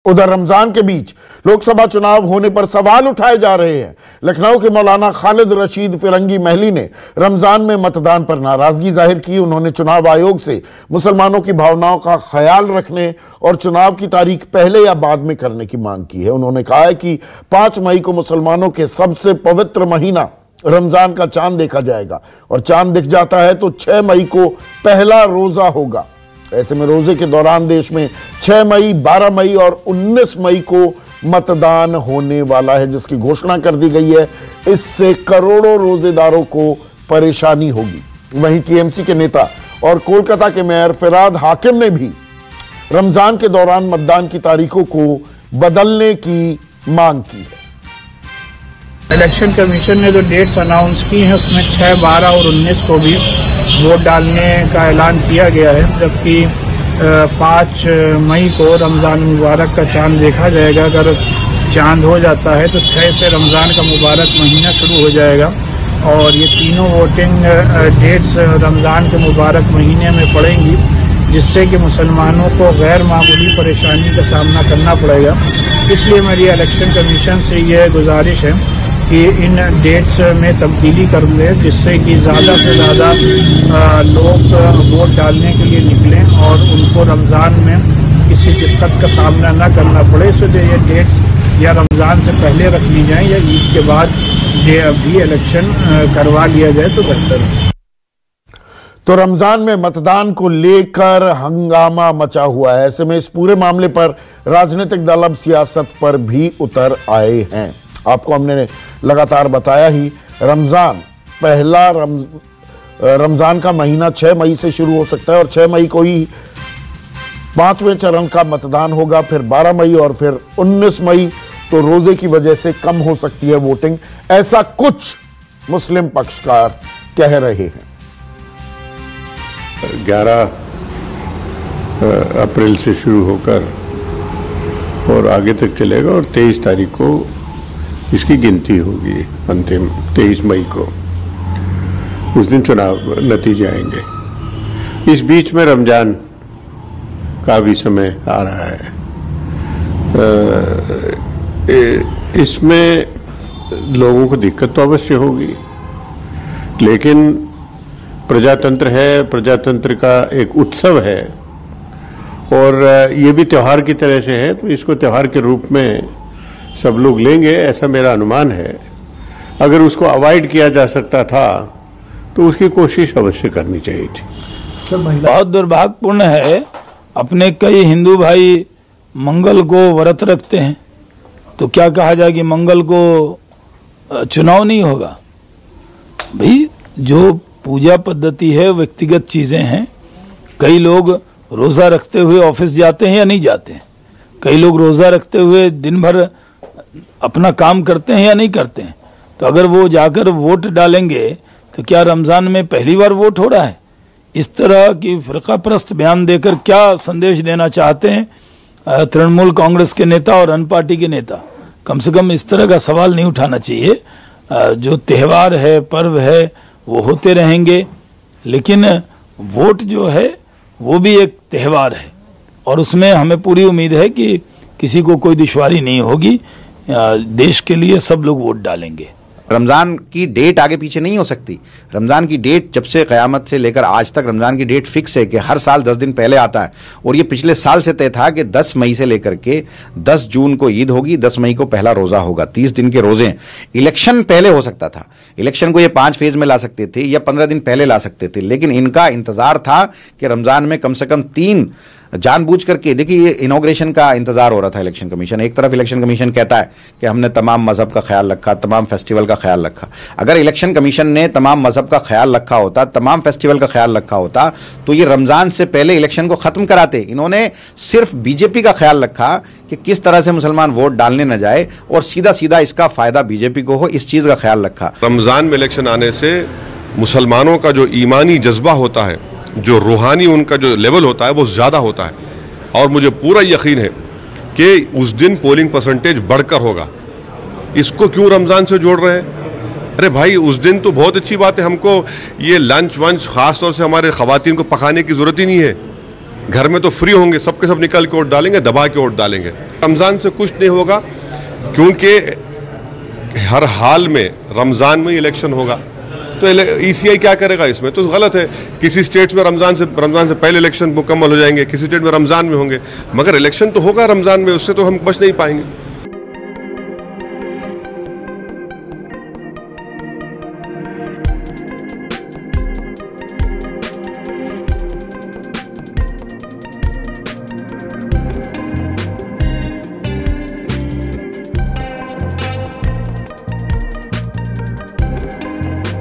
उधर रमजान के बीच लोकसभा चुनाव होने पर सवाल उठाए जा रहे हैं। लखनऊ के मौलाना खालिद रशीद फिरंगी महली ने रमजान में मतदान पर नाराजगी जाहिर की। उन्होंने चुनाव आयोग से मुसलमानों की भावनाओं का ख्याल रखने और चुनाव की तारीख पहले या बाद में करने की मांग की है। उन्होंने कहा है कि 5 मई को मुसलमानों के सबसे पवित्र महीना रमजान का चांद देखा जाएगा और चांद दिख जाता है तो 6 मई को पहला रोजा होगा। ऐसे में रोजे के दौरान देश में 6 मई, 12 मई और 19 मई को मतदान होने वाला है, जिसकी घोषणा कर दी गई है। इससे करोड़ों रोजेदारों को परेशानी होगी। वहीं टीएमसी के नेता और कोलकाता के मेयर फिराद हाकिम ने भी रमजान के दौरान मतदान की तारीखों को बदलने की मांग की है। इलेक्शन कमीशन ने जो डेट्स अनाउंस की हैं उसमें 6, 12 और 19 को भी वोट डालने का ऐलान किया गया है, जबकि 5 मई को रमज़ान मुबारक का चांद देखा जाएगा। अगर चांद हो जाता है तो 6 से रमज़ान का मुबारक महीना शुरू हो जाएगा और ये तीनों वोटिंग डेट्स रमज़ान के मुबारक महीने में पड़ेंगी, जिससे कि मुसलमानों को गैर मामूली परेशानी का सामना करना पड़ेगा। इसलिए मेरी इलेक्शन कमीशन से यह गुजारिश है कि इन डेट्स में तब्दीली कर दें, जिससे कि ज़्यादा से ज़्यादा लोग वोट डालने के लिए निकलें और उनको रमज़ान में किसी दिक्कत का सामना न करना पड़े। इसलिए ये डेट्स या रमज़ान से पहले रख ली जाएँ या ईद के बाद भी इलेक्शन करवा लिया जाए तो बेहतर है। तो रमजान में मतदान को लेकर हंगामा मचा हुआ है। ऐसे में इस पूरे मामले पर राजनीतिक दल अब सियासत पर भी उतर आए हैं। आपको हमने लगातार बताया ही, रमजान का महीना 6 मई से शुरू हो सकता है और 6 मई को ही 5वें चरण का मतदान होगा, फिर 12 मई और फिर 19 मई। तो रोजे की वजह से कम हो सकती है वोटिंग, ऐसा कुछ मुस्लिम पक्षकार कह रहे हैं। 11 अप्रैल से शुरू होकर और आगे तक चलेगा और 23 तारीख को इसकी गिनती होगी। अंतिम 23 मई को उस दिन चुनाव नतीजे आएंगे। इस बीच में रमजान का भी समय आ रहा है। इसमें लोगों को दिक्कत तो अवश्य होगी, लेकिन प्रजातंत्र है, प्रजातंत्र का एक उत्सव है और ये भी त्योहार की तरह से है, तो इसको त्योहार के रूप में सब लोग लेंगे, ऐसा मेरा अनुमान है। अगर उसको अवॉइड किया जा सकता था तो उसकी कोशिश अवश्य करनी चाहिए थी। बहुत दुर्भाग्यपूर्ण है, अपने कई हिंदू भाई मंगल को व्रत रखते हैं, तो क्या कहा जाए कि मंगल को चुनाव नहीं होगा। भाई जो पूजा पद्धति है, व्यक्तिगत चीजें हैं। कई लोग रोजा रखते हुए ऑफिस जाते हैं या नहीं जाते हैं, कई लोग रोजा रखते हुए दिन भर अपना काम करते हैं या नहीं करते हैं। तो अगर वो जाकर वोट डालेंगे तो क्या रमजान में पहली बार वोट हो रहा है? इस तरह की फिरकाप्रस्त बयान देकर क्या संदेश देना चाहते हैं तृणमूल कांग्रेस के नेता और अन्य पार्टी के नेता? कम से कम इस तरह का सवाल नहीं उठाना चाहिए। जो त्योहार है, पर्व है, वो होते रहेंगे, लेकिन वोट जो है वो भी एक त्योहार है और उसमें हमें पूरी उम्मीद है कि किसी को कोई दुश्वारी नहीं होगी। देश के लिए सब लोग वोट डालेंगे। रमज़ान की डेट आगे पीछे नहीं हो सकती। रमज़ान की डेट जब से क़यामत से लेकर आज तक रमज़ान की डेट फिक्स है कि हर साल 10 दिन पहले आता है और ये पिछले साल से तय था कि 10 मई से लेकर के 10 जून को ईद होगी, 10 मई को पहला रोज़ा होगा। 30 दिन के रोज़े। इलेक्शन पहले हो सकता था, इलेक्शन को ये 5 फेज में ला सकते थे या 15 दिन पहले ला सकते थे, लेकिन इनका इंतज़ार था कि रमज़ान में कम से कम 3 जानबूझ करके, देखिए ये इनॉग्रेशन का इंतजार हो रहा था। इलेक्शन कमीशन एक तरफ इलेक्शन कमीशन कहता है कि हमने तमाम मजहब का ख्याल रखा, तमाम फेस्टिवल का ख्याल रखा। अगर इलेक्शन कमीशन ने तमाम मजहब का ख्याल रखा होता, तमाम फेस्टिवल का ख्याल रखा होता, तो ये रमजान से पहले इलेक्शन को खत्म कराते। इन्होंने सिर्फ बीजेपी का ख्याल रखा कि किस तरह से मुसलमान वोट डालने न जाए और सीधा सीधा इसका फायदा बीजेपी को हो, इस चीज का ख्याल रखा। रमजान में इलेक्शन आने से मुसलमानों का जो ईमानी जज्बा होता है, जो रूहानी उनका जो लेवल होता है, वो ज़्यादा होता है और मुझे पूरा यकीन है कि उस दिन पोलिंग परसेंटेज बढ़कर होगा। इसको क्यों रमज़ान से जोड़ रहे हैं? अरे भाई, उस दिन तो बहुत अच्छी बात है, हमको ये लंच वंच ख़ास तौर से हमारे ख़वातीन को पकाने की ज़रूरत ही नहीं है। घर में तो फ्री होंगे, सबके सब निकल के वोट डालेंगे, दबा के वोट डालेंगे। रमज़ान से कुछ नहीं होगा, क्योंकि हर हाल में रमज़ान में इलेक्शन होगा, तो ईसीआई क्या करेगा इसमें? तो गलत है। किसी स्टेट्स में रमज़ान से पहले इलेक्शन मुकम्मल हो जाएंगे, किसी स्टेट में रमज़ान में होंगे, मगर इलेक्शन तो होगा रमज़ान में, उससे तो हम बच नहीं पाएंगे।